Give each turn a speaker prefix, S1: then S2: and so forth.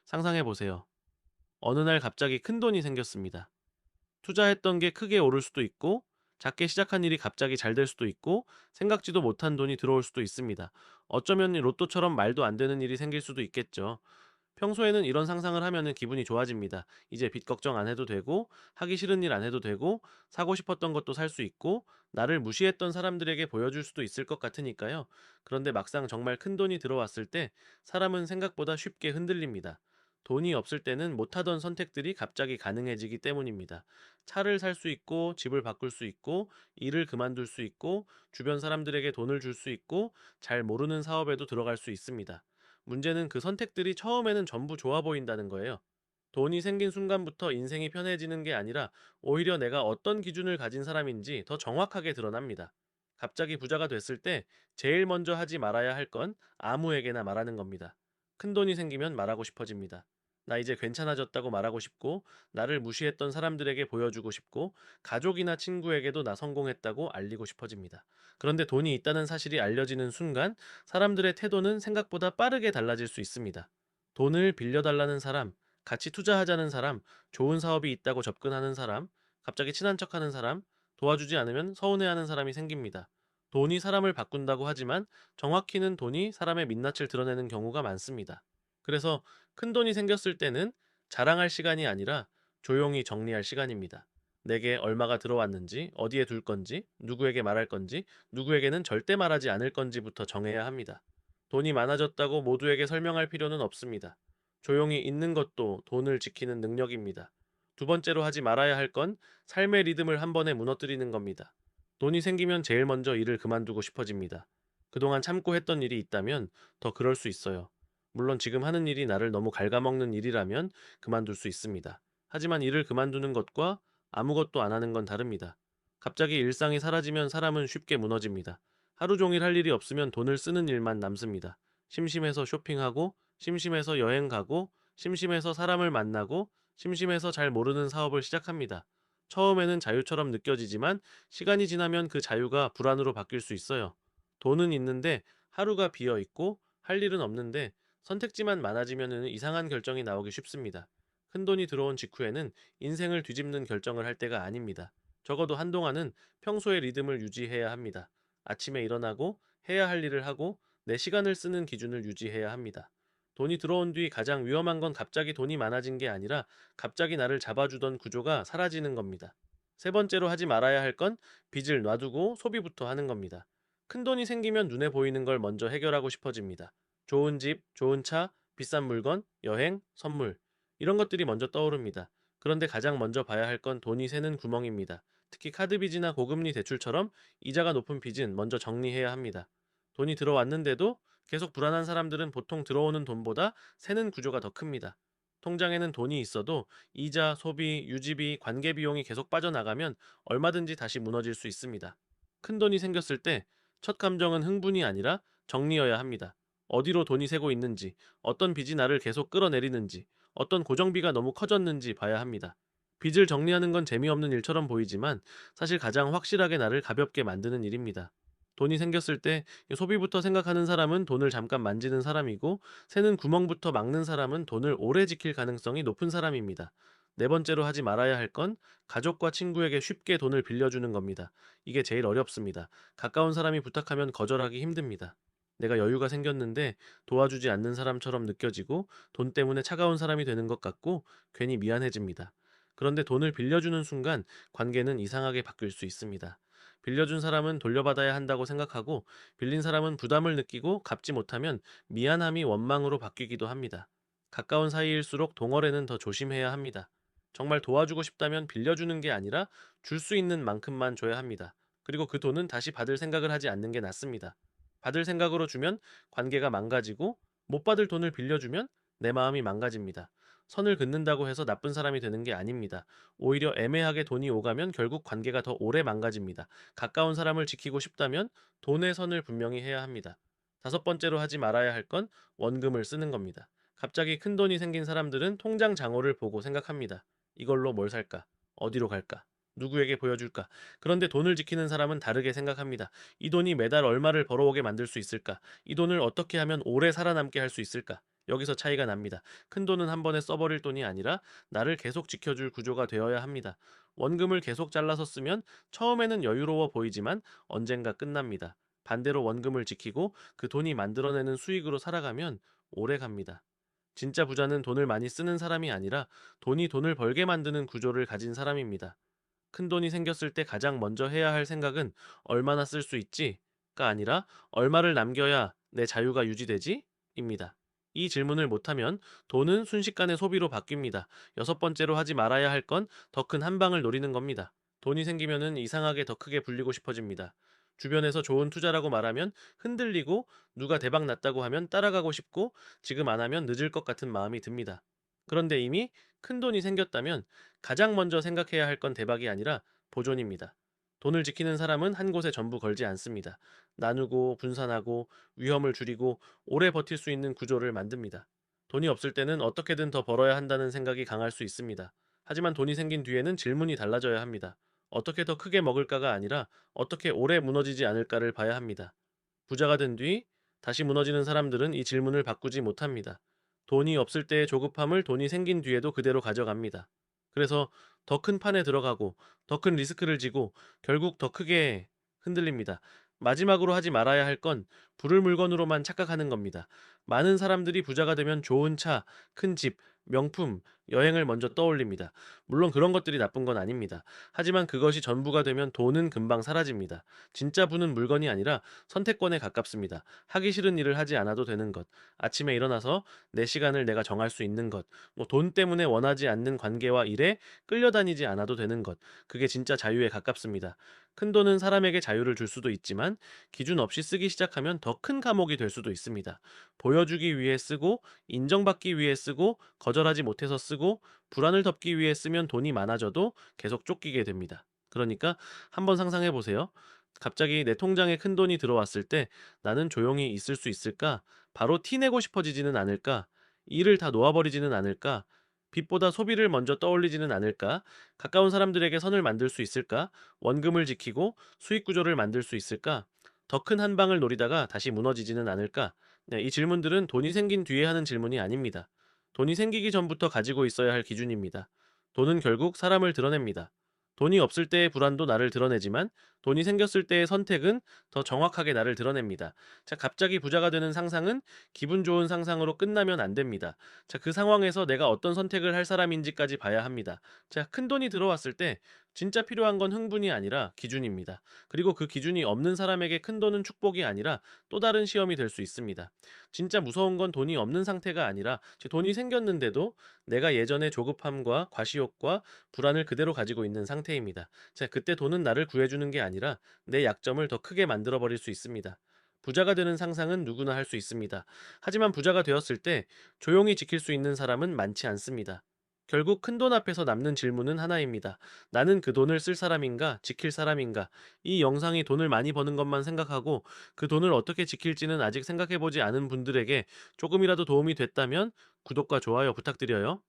S1: 상상해 보세요. 어느 날 갑자기 큰 돈이 생겼습니다. 투자했던 게 크게 오를 수도 있고, 작게 시작한 일이 갑자기 잘 될 수도 있고, 생각지도 못한 돈이 들어올 수도 있습니다. 어쩌면 로또처럼 말도 안 되는 일이 생길 수도 있겠죠. 평소에는 이런 상상을 하면은 기분이 좋아집니다. 이제 빚 걱정 안 해도 되고, 하기 싫은 일 안 해도 되고, 사고 싶었던 것도 살 수 있고, 나를 무시했던 사람들에게 보여줄 수도 있을 것 같으니까요. 그런데 막상 정말 큰 돈이 들어왔을 때, 사람은 생각보다 쉽게 흔들립니다. 돈이 없을 때는 못하던 선택들이 갑자기 가능해지기 때문입니다. 차를 살 수 있고, 집을 바꿀 수 있고, 일을 그만둘 수 있고, 주변 사람들에게 돈을 줄 수 있고, 잘 모르는 사업에도 들어갈 수 있습니다. 문제는 그 선택들이 처음에는 전부 좋아 보인다는 거예요. 돈이 생긴 순간부터 인생이 편해지는 게 아니라 오히려 내가 어떤 기준을 가진 사람인지 더 정확하게 드러납니다. 갑자기 부자가 됐을 때 제일 먼저 하지 말아야 할 건 아무에게나 말하는 겁니다. 큰 돈이 생기면 말하고 싶어집니다. 나 이제 괜찮아졌다고 말하고 싶고, 나를 무시했던 사람들에게 보여주고 싶고, 가족이나 친구에게도 나 성공했다고 알리고 싶어집니다. 그런데 돈이 있다는 사실이 알려지는 순간, 사람들의 태도는 생각보다 빠르게 달라질 수 있습니다. 돈을 빌려달라는 사람, 같이 투자하자는 사람, 좋은 사업이 있다고 접근하는 사람, 갑자기 친한 척하는 사람, 도와주지 않으면 서운해하는 사람이 생깁니다. 돈이 사람을 바꾼다고 하지만 정확히는 돈이 사람의 민낯을 드러내는 경우가 많습니다. 그래서 큰 돈이 생겼을 때는 자랑할 시간이 아니라 조용히 정리할 시간입니다. 내게 얼마가 들어왔는지, 어디에 둘 건지, 누구에게 말할 건지, 누구에게는 절대 말하지 않을 건지부터 정해야 합니다. 돈이 많아졌다고 모두에게 설명할 필요는 없습니다. 조용히 있는 것도 돈을 지키는 능력입니다. 두 번째로 하지 말아야 할 건 삶의 리듬을 한 번에 무너뜨리는 겁니다. 돈이 생기면 제일 먼저 일을 그만두고 싶어집니다. 그동안 참고 했던 일이 있다면 더 그럴 수 있어요. 물론 지금 하는 일이 나를 너무 갉아먹는 일이라면 그만둘 수 있습니다. 하지만 일을 그만두는 것과 아무것도 안 하는 건 다릅니다. 갑자기 일상이 사라지면 사람은 쉽게 무너집니다. 하루 종일 할 일이 없으면 돈을 쓰는 일만 남습니다. 심심해서 쇼핑하고, 심심해서 여행 가고, 심심해서 사람을 만나고, 심심해서 잘 모르는 사업을 시작합니다. 처음에는 자유처럼 느껴지지만 시간이 지나면 그 자유가 불안으로 바뀔 수 있어요. 돈은 있는데 하루가 비어 있고 할 일은 없는데 선택지만 많아지면 이상한 결정이 나오기 쉽습니다. 큰 돈이 들어온 직후에는 인생을 뒤집는 결정을 할 때가 아닙니다. 적어도 한동안은 평소의 리듬을 유지해야 합니다. 아침에 일어나고 해야 할 일을 하고 내 시간을 쓰는 기준을 유지해야 합니다. 돈이 들어온 뒤 가장 위험한 건 갑자기 돈이 많아진 게 아니라 갑자기 나를 잡아주던 구조가 사라지는 겁니다. 세 번째로 하지 말아야 할 건 빚을 놔두고 소비부터 하는 겁니다. 큰 돈이 생기면 눈에 보이는 걸 먼저 해결하고 싶어집니다. 좋은 집, 좋은 차, 비싼 물건, 여행, 선물. 이런 것들이 먼저 떠오릅니다. 그런데 가장 먼저 봐야 할 건 돈이 새는 구멍입니다. 특히 카드 빚이나 고금리 대출처럼 이자가 높은 빚은 먼저 정리해야 합니다. 돈이 들어왔는데도 계속 불안한 사람들은 보통 들어오는 돈보다 새는 구조가 더 큽니다. 통장에는 돈이 있어도 이자, 소비, 유지비, 관계 비용이 계속 빠져나가면 얼마든지 다시 무너질 수 있습니다. 큰 돈이 생겼을 때 첫 감정은 흥분이 아니라 정리여야 합니다. 어디로 돈이 새고 있는지, 어떤 빚이 나를 계속 끌어내리는지, 어떤 고정비가 너무 커졌는지 봐야 합니다. 빚을 정리하는 건 재미없는 일처럼 보이지만 사실 가장 확실하게 나를 가볍게 만드는 일입니다. 돈이 생겼을 때 소비부터 생각하는 사람은 돈을 잠깐 만지는 사람이고, 새는 구멍부터 막는 사람은 돈을 오래 지킬 가능성이 높은 사람입니다. 네 번째로 하지 말아야 할 건 가족과 친구에게 쉽게 돈을 빌려주는 겁니다. 이게 제일 어렵습니다. 가까운 사람이 부탁하면 거절하기 힘듭니다. 내가 여유가 생겼는데 도와주지 않는 사람처럼 느껴지고, 돈 때문에 차가운 사람이 되는 것 같고 괜히 미안해집니다. 그런데 돈을 빌려주는 순간 관계는 이상하게 바뀔 수 있습니다. 빌려준 사람은 돌려받아야 한다고 생각하고, 빌린 사람은 부담을 느끼고 갚지 못하면 미안함이 원망으로 바뀌기도 합니다. 가까운 사이일수록 동어래는 더 조심해야 합니다. 정말 도와주고 싶다면 빌려주는 게 아니라 줄 수 있는 만큼만 줘야 합니다. 그리고 그 돈은 다시 받을 생각을 하지 않는 게 낫습니다. 받을 생각으로 주면 관계가 망가지고, 못 받을 돈을 빌려주면 내 마음이 망가집니다. 선을 긋는다고 해서 나쁜 사람이 되는 게 아닙니다. 오히려 애매하게 돈이 오가면 결국 관계가 더 오래 망가집니다. 가까운 사람을 지키고 싶다면 돈의 선을 분명히 해야 합니다. 다섯 번째로 하지 말아야 할 건 원금을 쓰는 겁니다. 갑자기 큰 돈이 생긴 사람들은 통장 잔고를 보고 생각합니다. 이걸로 뭘 살까? 어디로 갈까? 누구에게 보여줄까? 그런데 돈을 지키는 사람은 다르게 생각합니다. 이 돈이 매달 얼마를 벌어오게 만들 수 있을까? 이 돈을 어떻게 하면 오래 살아남게 할 수 있을까? 여기서 차이가 납니다. 큰 돈은 한 번에 써버릴 돈이 아니라 나를 계속 지켜줄 구조가 되어야 합니다. 원금을 계속 잘라서 쓰면 처음에는 여유로워 보이지만 언젠가 끝납니다. 반대로 원금을 지키고 그 돈이 만들어내는 수익으로 살아가면 오래 갑니다. 진짜 부자는 돈을 많이 쓰는 사람이 아니라 돈이 돈을 벌게 만드는 구조를 가진 사람입니다. 큰돈이 생겼을 때 가장 먼저 해야 할 생각은 '얼마나 쓸 수 있지?'가 아니라 '얼마를 남겨야 내 자유가 유지되지?' 입니다. 이 질문을 못하면 돈은 순식간에 소비로 바뀝니다. 여섯 번째로 하지 말아야 할 건 더 큰 한 방을 노리는 겁니다. 돈이 생기면은 이상하게 더 크게 불리고 싶어집니다. 주변에서 좋은 투자라고 말하면 흔들리고, 누가 대박 났다고 하면 따라가고 싶고, 지금 안 하면 늦을 것 같은 마음이 듭니다. 그런데 이미 큰돈이 생겼다면 가장 먼저 생각해야 할 건 대박이 아니라 보존입니다. 돈을 지키는 사람은 한 곳에 전부 걸지 않습니다. 나누고 분산하고 위험을 줄이고 오래 버틸 수 있는 구조를 만듭니다. 돈이 없을 때는 어떻게든 더 벌어야 한다는 생각이 강할 수 있습니다. 하지만 돈이 생긴 뒤에는 질문이 달라져야 합니다. 어떻게 더 크게 먹을까가 아니라 어떻게 오래 무너지지 않을까를 봐야 합니다. 부자가 된 뒤 다시 무너지는 사람들은 이 질문을 바꾸지 못합니다. 돈이 없을 때의 조급함을 돈이 생긴 뒤에도 그대로 가져갑니다. 그래서 더 큰 판에 들어가고 더 큰 리스크를 지고 결국 더 크게 흔들립니다. 마지막으로 하지 말아야 할 건 부를 물건으로만 착각하는 겁니다. 많은 사람들이 부자가 되면 좋은 차, 큰 집, 명품, 여행을 먼저 떠올립니다. 물론 그런 것들이 나쁜 건 아닙니다. 하지만 그것이 전부가 되면 돈은 금방 사라집니다. 진짜 부는 물건이 아니라 선택권에 가깝습니다. 하기 싫은 일을 하지 않아도 되는 것, 아침에 일어나서 내 시간을 내가 정할 수 있는 것, 뭐 돈 때문에 원하지 않는 관계와 일에 끌려다니지 않아도 되는 것, 그게 진짜 자유에 가깝습니다. 큰 돈은 사람에게 자유를 줄 수도 있지만 기준 없이 쓰기 시작하면 더 큰 감옥이 될 수도 있습니다. 보여주기 위해 쓰고, 인정받기 위해 쓰고, 거절하지 못해서 쓰고, 불안을 덮기 위해 쓰면 돈이 많아져도 계속 쫓기게 됩니다. 그러니까 한번 상상해 보세요. 갑자기 내 통장에 큰 돈이 들어왔을 때 나는 조용히 있을 수 있을까? 바로 티 내고 싶어지지는 않을까? 일을 다 놓아버리지는 않을까? 빚보다 소비를 먼저 떠올리지는 않을까? 가까운 사람들에게 선을 만들 수 있을까? 원금을 지키고 수익 구조를 만들 수 있을까? 더 큰 한 방을 노리다가 다시 무너지지는 않을까? 네, 이 질문들은 돈이 생긴 뒤에 하는 질문이 아닙니다. 돈이 생기기 전부터 가지고 있어야 할 기준입니다. 돈은 결국 사람을 드러냅니다. 돈이 없을 때의 불안도 나를 드러내지만 돈이 생겼을 때의 선택은 더 정확하게 나를 드러냅니다. 자, 갑자기 부자가 되는 상상은 기분 좋은 상상으로 끝나면 안 됩니다. 자, 그 상황에서 내가 어떤 선택을 할 사람인지까지 봐야 합니다. 자, 큰 돈이 들어왔을 때 진짜 필요한 건 흥분이 아니라 기준입니다. 그리고 그 기준이 없는 사람에게 큰 돈은 축복이 아니라 또 다른 시험이 될 수 있습니다. 진짜 무서운 건 돈이 없는 상태가 아니라 돈이 생겼는데도 내가 예전의 조급함과 과시욕과 불안을 그대로 가지고 있는 상태입니다. 자, 그때 돈은 나를 구해주는 게 아니라 내 약점을 더 크게 만들어 버릴 수 있습니다. 부자가 되는 상상은 누구나 할 수 있습니다. 하지만 부자가 되었을 때 조용히 지킬 수 있는 사람은 많지 않습니다. 결국 큰돈 앞에서 남는 질문은 하나입니다. 나는 그 돈을 쓸 사람인가, 지킬 사람인가? 이 영상이 돈을 많이 버는 것만 생각하고 그 돈을 어떻게 지킬지는 아직 생각해보지 않은 분들에게 조금이라도 도움이 됐다면 구독과 좋아요 부탁드려요.